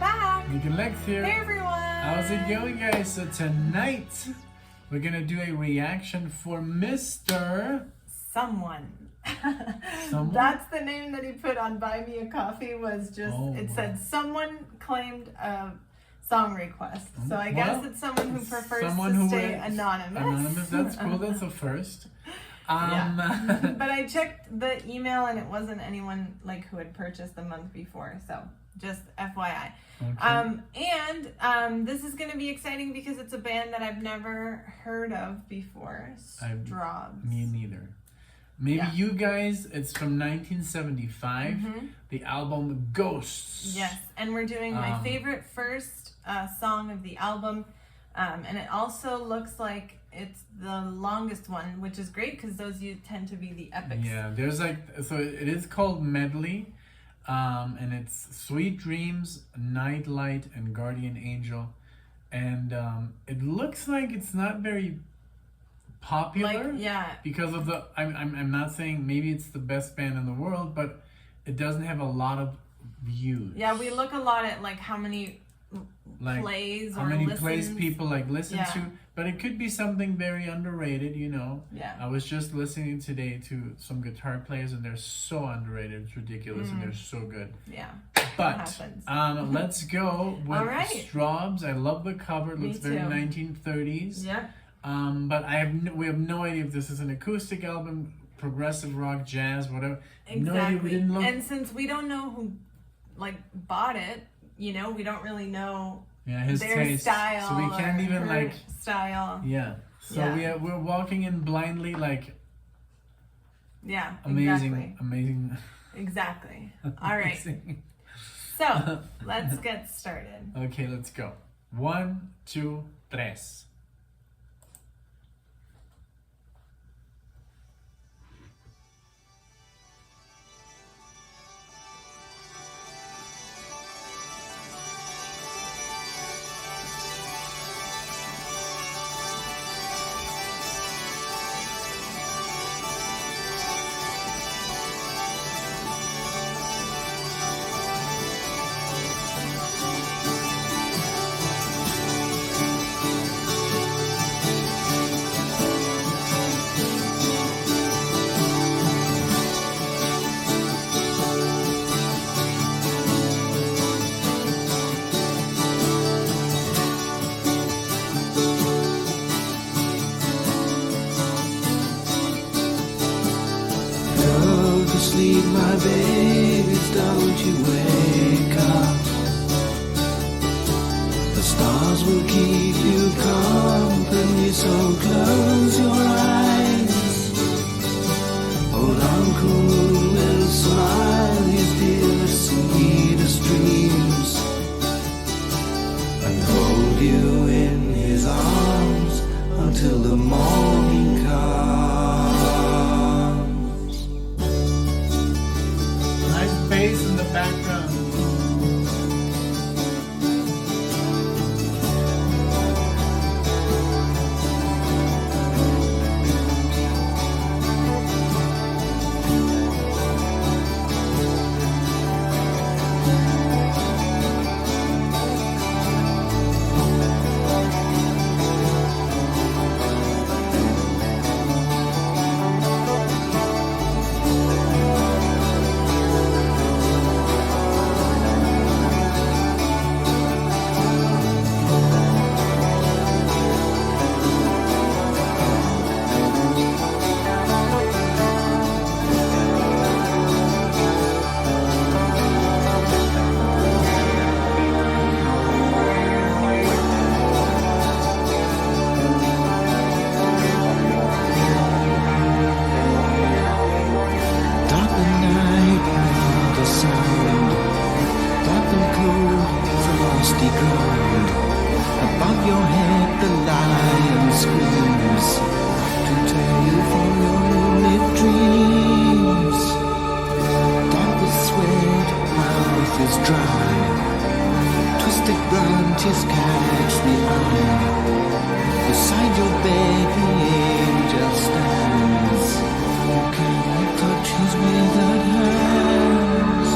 Welcome back. NicknLex here. Hey everyone. How's it going, guys? So tonight we're gonna do a reaction for Mr. Someone. Someone? That's the name that he put on Buy Me a Coffee. Was just it wow. said someone claimed a song request. So I guess it's someone who prefers to stay anonymous. Anonymous. That's cool. That's a first. Yeah. But I checked the email and it wasn't anyone like who had purchased the month before. So just FYI. Okay. And this is going to be exciting because it's a band that I've never heard of before. Strawbs. Me neither. Maybe you guys, it's from 1975, the album Ghosts. Yes, and we're doing my favorite first song of the album. And it also looks like it's the longest one, which is great because those tend to be the epics. Yeah, there's like, so it is called Medley. And it's Sweet Dreams, Nightlight, and Guardian Angel. And it looks like it's not very popular, because of the I'm not saying maybe it's the best band in the world, but it doesn't have a lot of views. Yeah, we look a lot at like how many plays, how many plays people like listen to, but it could be something very underrated, you know. I was just listening today to some guitar players and they're so underrated, it's ridiculous, and they're so good. But let's go with Strawbs. I love the cover, it looks very 1930s. But we have no idea if this is an acoustic album, progressive rock, jazz, whatever. No idea, we didn't look. And since we don't know who like bought it, you know, we don't really know his their taste, style, so we can't even like style. So we're walking in blindly, like amazing. Exactly. All right. So let's get started. Okay, let's go. 1, 2, 3. Sleep, my babies, don't you wake up. The stars will keep you company, so close your eyes. Old Uncle Moon will smile his dearest, sweetest dreams and hold you in his arms until the morning comes. Bass in the background. Above your head the lion screams to tear you from your moonlit dreams. Dark with sweat, mouth is dry. Twisted branches catch the eye. Beside your bed the angel stands. You cannot touch his withered hands.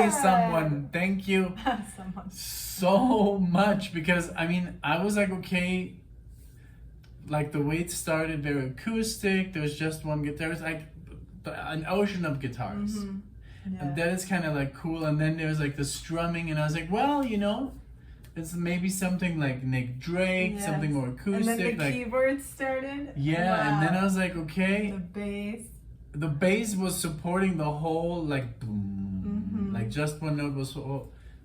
say someone. Thank you Someone. so much, because I mean, I was like, okay, like the way it started, very acoustic. There's just one guitar. It's like an ocean of guitars. Yeah. And that is kind of like cool. And then there's like the strumming, and I was like, well, you know, it's maybe something like Nick Drake, something more acoustic. And then the like, keyboards started. Yeah, wow. and then I was like, okay. The bass. The bass was supporting the whole, like, boom. Like, just one note was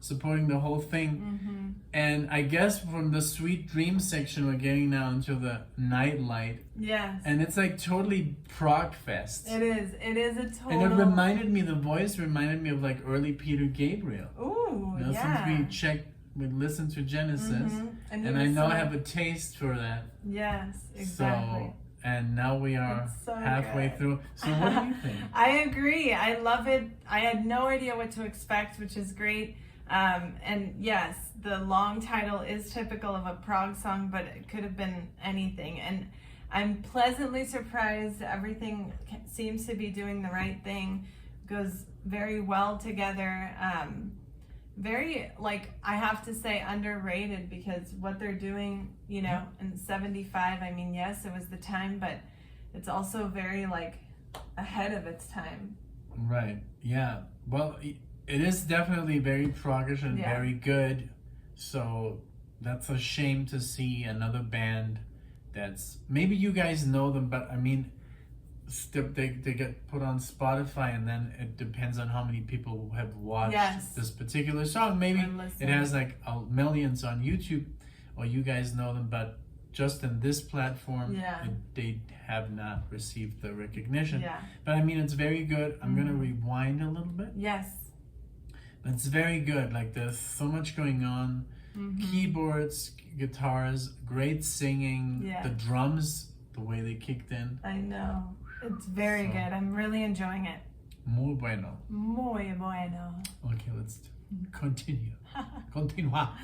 supporting the whole thing. And I guess from the Sweet Dream section, we're getting now into the Nightlight. Yes. And it's like totally prog fest. It is. It is a total. And it reminded me, the voice reminded me of like early Peter Gabriel. Ooh, you know, since we listened to Genesis. And I know I have a taste for that. Yes, exactly. So, and now we are halfway through. So what do you think? I agree. I love it. I had no idea what to expect, which is great. And yes, the long title is typical of a prog song, but it could have been anything. And I'm pleasantly surprised. Everything seems to be doing the right thing. Goes very well together. Very, like, I have to say, underrated, because what they're doing, you know, in 75, I mean, yes, it was the time, but it's also very, like, ahead of its time. Right. Yeah. Well, it is definitely very proggish and very good. So that's a shame to see another band that's, maybe you guys know them, but I mean, they get put on Spotify, and then it depends on how many people have watched this particular song. Maybe it has like millions on YouTube, or you guys know them, but just in this platform, they have not received the recognition. But I mean, it's very good. I'm gonna rewind a little bit. Yes. But it's very good. Like, there's so much going on. Keyboards, guitars, great singing, the drums, the way they kicked in. I know. It's very good. I'm really enjoying it. Muy bueno. Muy bueno. Okay, let's continue. Continua.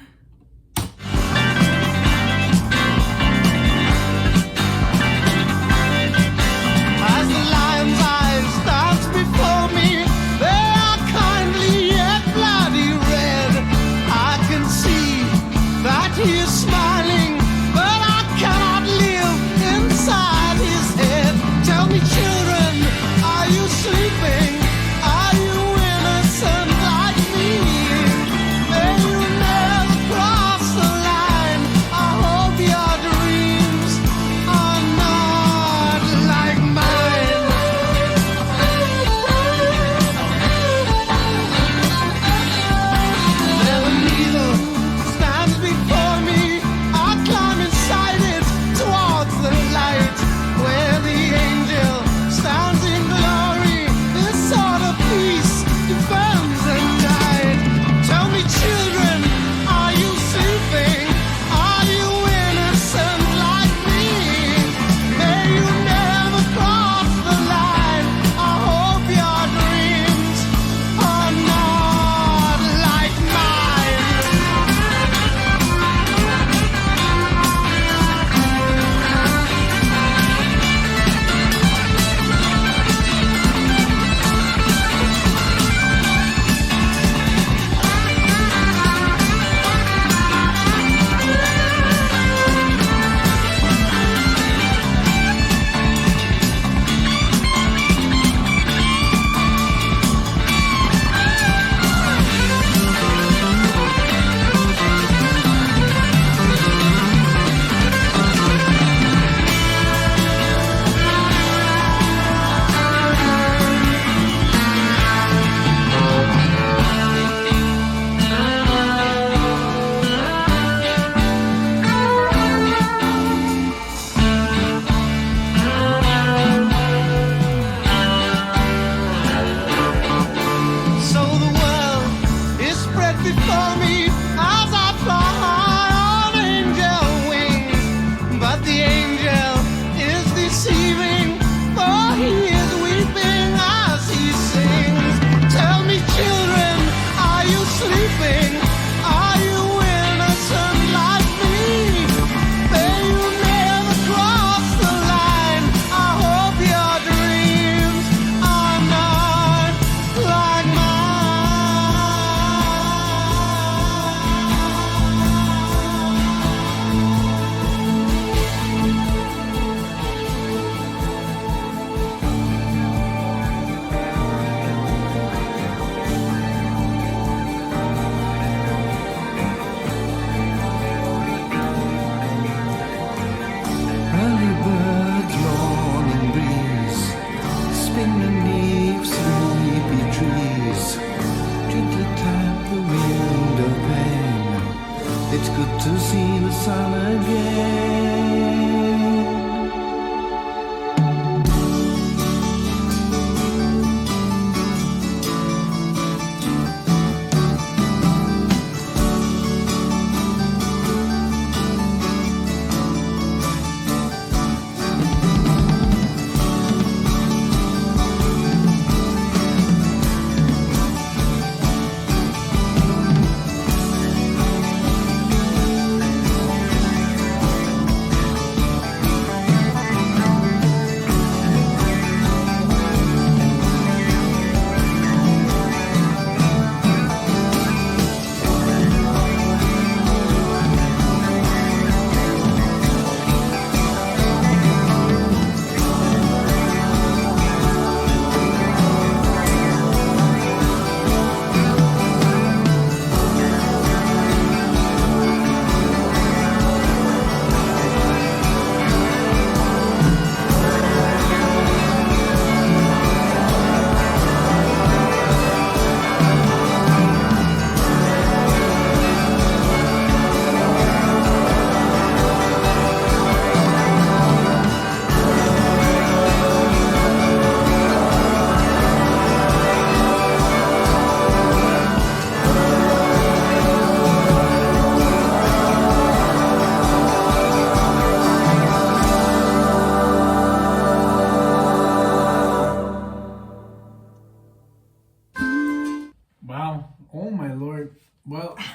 As the lion's eyes dance before me, they are kindly yet bloody red. I can see that he is smiling, but I cannot live inside his head. Tell me, children, are you sleeping? Are you innocent like me? May you never cross the line. I hope you're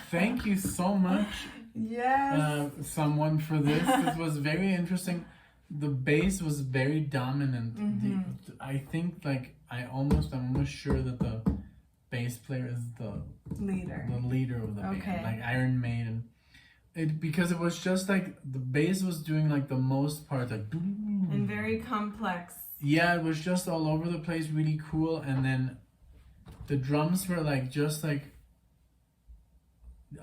thank you so much. Yes. Someone for this. This was very interesting. The bass was very dominant. I think like I'm almost sure that the bass player is the leader of the band, like Iron Maiden. Because it was just like the bass was doing like the most part, like and very complex. Yeah, it was just all over the place, really cool. And then the drums were like just like,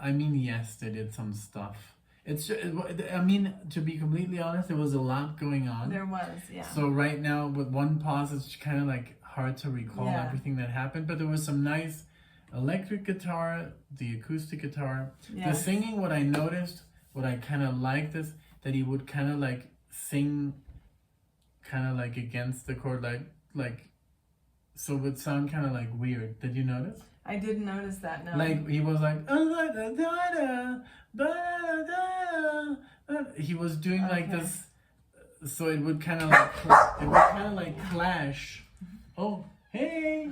I mean, yes, they did some stuff. It's just, I mean, to be completely honest, there was a lot going on. There was, yeah. So right now, with one pause, it's kind of like hard to recall everything that happened. But there was some nice electric guitar, the acoustic guitar. Yes. The singing, what I noticed, what I kind of liked is that he would kind of like sing kind of like against the chord, like so it would sound kind of like weird. Did you notice? I didn't notice that, no. Like he was like he was doing like this, so it would kind of like clash. Oh, hey.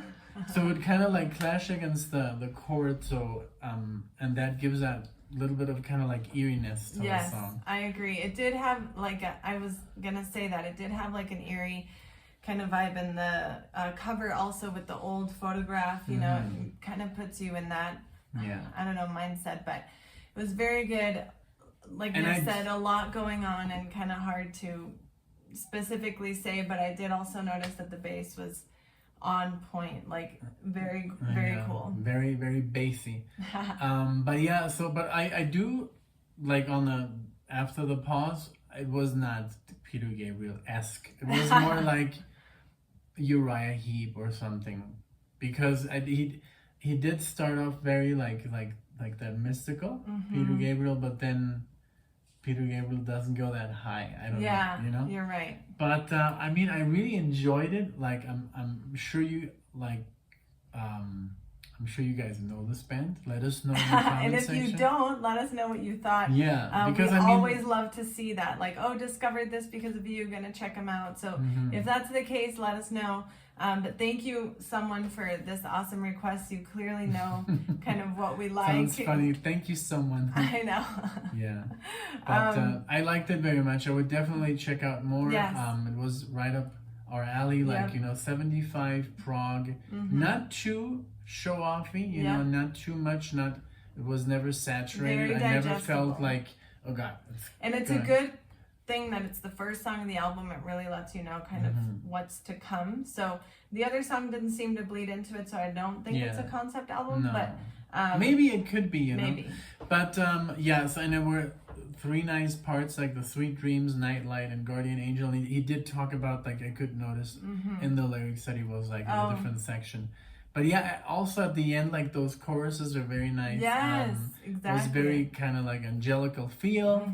So it would kind of like clash against the chord, so and that gives that little bit of kind of like eeriness to the song. I agree. It did have like I was gonna say that it did have like an eerie kind of vibe in the cover, also with the old photograph. You know, it kind of puts you in that I don't know, mindset. But it was very good. Like you said, a lot going on and kind of hard to specifically say. But I did also notice that the bass was on point, like very cool, very bassy. But I do like on the after the pause, it was not Peter Gabriel-esque. It was more like Uriah Heep or something, because he did start off very like that mystical Peter Gabriel, but then Peter Gabriel doesn't go that high. I don't know. You know? You're right. But I mean, I really enjoyed it. Like I'm sure you like. I'm sure you guys know this band. Let us know in the comment and if section. you don't, let us know what you thought. Yeah, because we always love to see that. Like, oh, discovered this because of you. Gonna check them out. So if that's the case, let us know. But thank you, someone, for this awesome request. You clearly know kind of what we like. Sounds funny. Thank you, someone. I know. Yeah, but I liked it very much. I would definitely check out more. Yes. It was right up our alley. Like 75 prog, not too show offy. You know, not too much. It was never saturated. I never felt like, oh god. And it's a good thing that it's the first song of the album. It really lets you know kind of what's to come. So the other song didn't seem to bleed into it, so I don't think it's a concept album. No. But maybe it could be, you know. Maybe. But yes, and there were 3 nice parts, like the Sweet Dreams, Nightlight, and Guardian Angel. And he did talk about, like, I could notice in the lyrics that he was like in a different section. But yeah, also at the end, like those choruses are very nice. Yes, exactly. It was very kind of like angelical feel,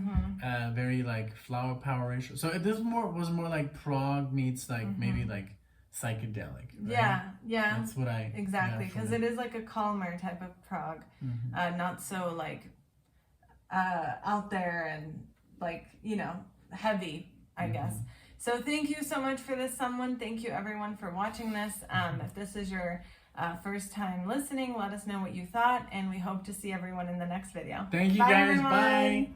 very like flower power-ish. So this was more like prog meets like maybe like psychedelic. Right? Yeah. That's what I exactly, because it is like a calmer type of prog, not so like out there and like, you know, heavy, I guess. So thank you so much for this, someone. Thank you everyone for watching this. If this is your first time listening, let us know what you thought, and we hope to see everyone in the next video. Thank you, Bye, guys. everyone. Bye.